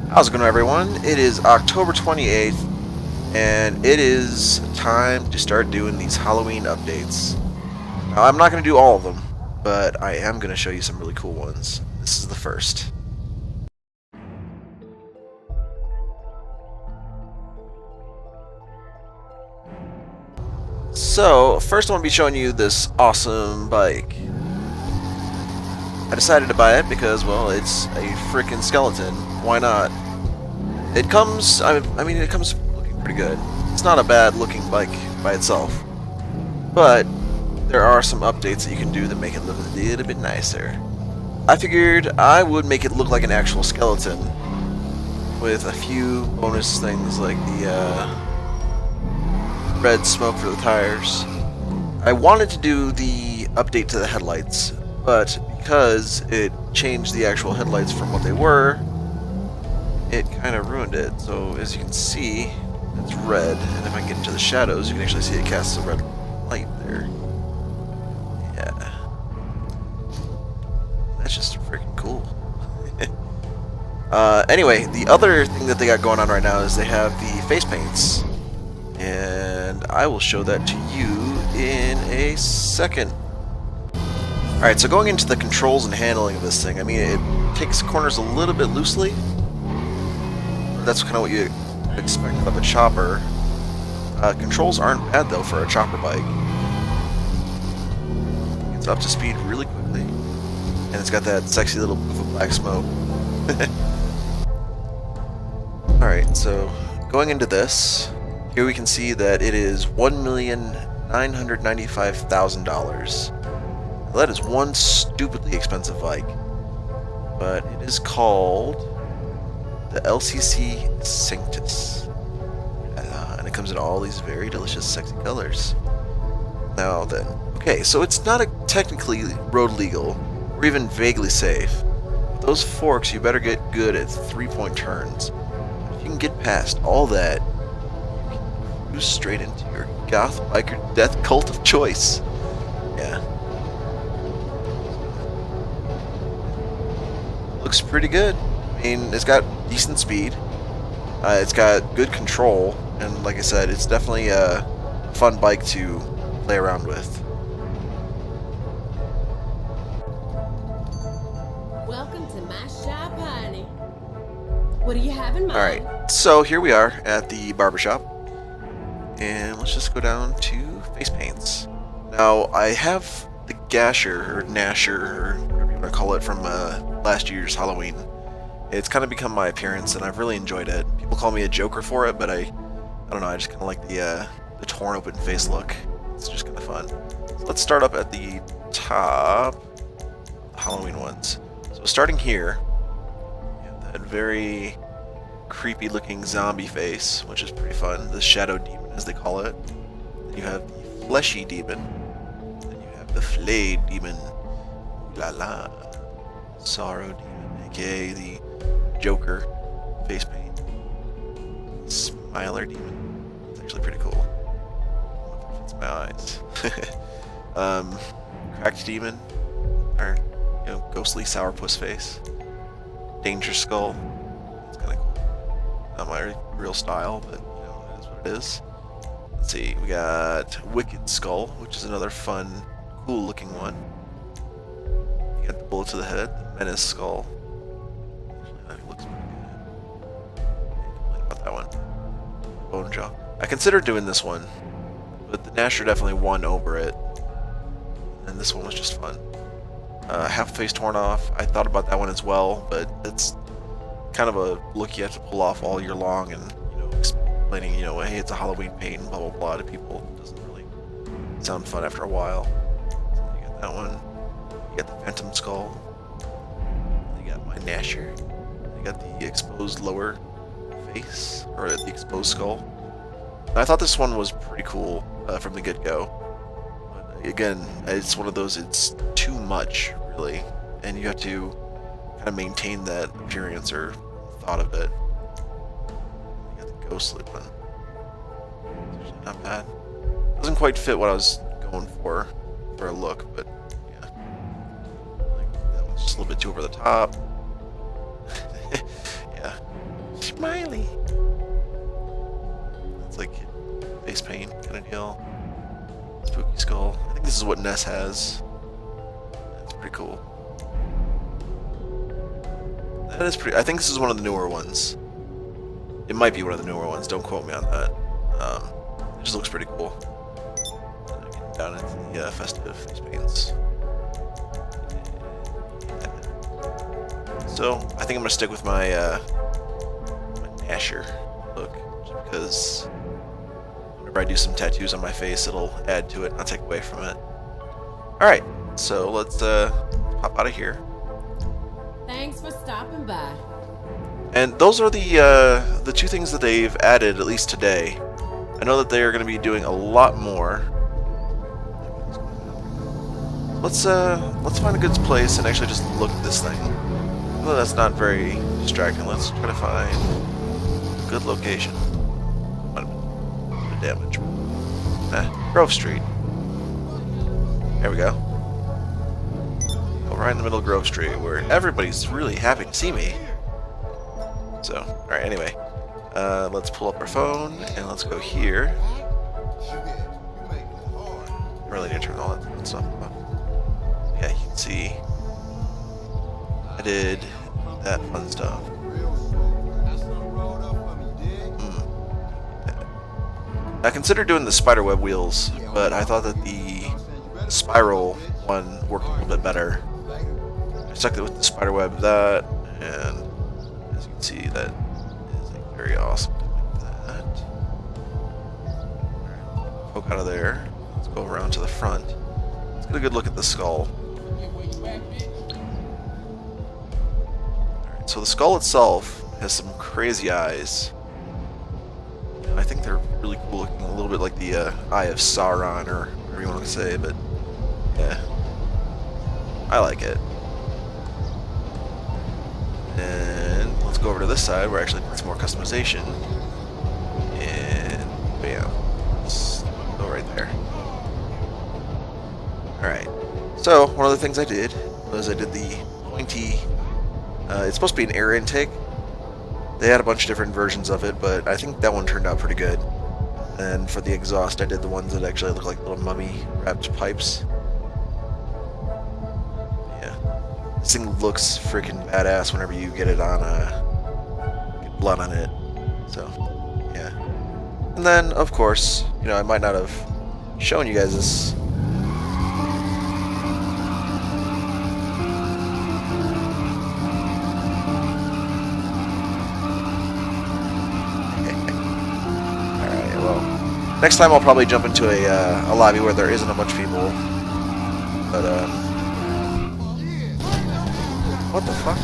How's it going, everyone? It is October 28th, and it is time to start doing these Halloween updates. Now, I'm not going to do all of them, but I am going to show you some really cool ones. This is the first. So, first I'm going to be showing you this awesome bike. I decided to buy it because, well, it's a freaking skeleton. Why not? It comes, I mean, it comes looking pretty good. It's not a bad looking bike by itself, but there are some updates that you can do that make it look a little bit nicer. I figured I would make it look like an actual skeleton with a few bonus things like the red smoke for the tires. I wanted to do the update to the headlights, but because it changed the actual headlights from what they were, it kind of ruined it. So as you can see, it's red, and if I get into the shadows, you can actually see it casts a red light there. Yeah. That's just freaking cool. Anyway, the other thing that they got going on right now is they have the face paints. And I will show that to you in a second. Alright, so going into the controls and handling of this thing, I mean, it takes corners a little bit loosely. That's kind of what you expect of a chopper. Controls aren't bad, though, for a chopper bike. It's up to speed really quickly. And it's got that sexy little poof of black smoke. Alright, so going into this, here we can see that it is $1,995,000. That is one stupidly expensive bike. But it is called the LCC Sanctus. And it comes in all these very delicious, sexy colors. Now then, okay, so it's not technically road legal, or even vaguely safe. With those forks, you better get good at 3-point turns. If you can get past all that, you can cruise straight into your goth biker death cult of choice. Yeah. Looks pretty good. I mean, it's got decent speed. It's got good control, and like I said, it's definitely a fun bike to play around with. Welcome to my shop, honey. What do you have in mind? Alright, so here we are at the barbershop, and let's just go down to face paints. Now, I have the Gasher, or Nasher, or whatever you want to call it, from last year's Halloween. It's kind of become my appearance, and I've really enjoyed it. People call me a joker for it, but I don't know, I just kind of like the torn open face look. It's just kind of fun. So let's start up at the top, the Halloween ones. So starting here, you have that very creepy looking zombie face, which is pretty fun. The shadow demon, as they call it. Then you have the fleshy demon. Then you have the flayed demon. La la. Sorrow demon, aka the Joker face paint. Smiler demon. It's actually pretty cool. It's my eyes. Cracked demon, or ghostly sourpuss face. Danger skull. It's kind of cool. Not my real style, but it is what it is. Let's see. We got Wicked Skull, which is another fun, cool looking one. You got the bullet to the head, the Menace Skull. That looks pretty good. Can't complain about that one. Bone Jaw. I considered doing this one, but the Nasher definitely won over it. And this one was just fun. Half face torn off. I thought about that one as well, but it's kind of a look you have to pull off all year long, and explaining, hey, it's a Halloween paint and blah blah blah to people doesn't really sound fun after a while. So you got that one. You got the Phantom Skull. You got my Nasher. You got the exposed lower face, or the exposed skull. And I thought this one was pretty cool from the get-go. But again, it's one of those, it's too much, really. And you have to kind of maintain that appearance or thought of it. You got the ghostly one. It's actually not bad. Doesn't quite fit what I was going for a look, but yeah. Like, that one's just a little bit too over the top. Yeah. Really? It's like face paint kind of deal. Spooky skull. I think this is what Ness has. That's pretty cool. That is pretty. I think this is one of the newer ones. It might be one of the newer ones. Don't quote me on that. It just looks pretty cool. Getting down into the festive face paints. So I think I'm gonna stick with my Asher look, just because whenever I do some tattoos on my face, it'll add to it, not take away from it. All right, so let's pop out of here. Thanks for stopping by. And those are the two things that they've added, at least today. I know that they are going to be doing a lot more. Let's find a good place and actually just look at this thing. Well, that's not very distracting. Let's try to find a good location. Damage. Grove Street. There we go. Right in the middle of Grove Street, where everybody's really happy to see me. So, alright, anyway. Let's pull up our phone, and let's go here. I really need to turn all that stuff off. Yeah, you can see I did that fun stuff. I considered doing the spiderweb wheels, but I thought that the spiral one worked a little bit better. I stuck it with the spiderweb that, and as you can see, that is like very awesome. Like that. Right, poke out of there. Let's go around to the front. Let's get a good look at the skull. Alright, so the skull itself has some crazy eyes. I think they're really cool looking, a little bit like the Eye of Sauron, or whatever you want to say, but yeah, I like it. And let's go over to this side where actually it's more customization. And bam, let's go right there. Alright, so one of the things I did was I did the pointy, it's supposed to be an air intake. They had a bunch of different versions of it, but I think that one turned out pretty good. And for the exhaust, I did the ones that actually look like little mummy-wrapped pipes. Yeah. This thing looks freaking badass whenever you get it on, get blood on it. So, yeah. And then, of course, you know, I might not have shown you guys this. Next time I'll probably jump into a lobby where there isn't a bunch of people. But, what the fuck?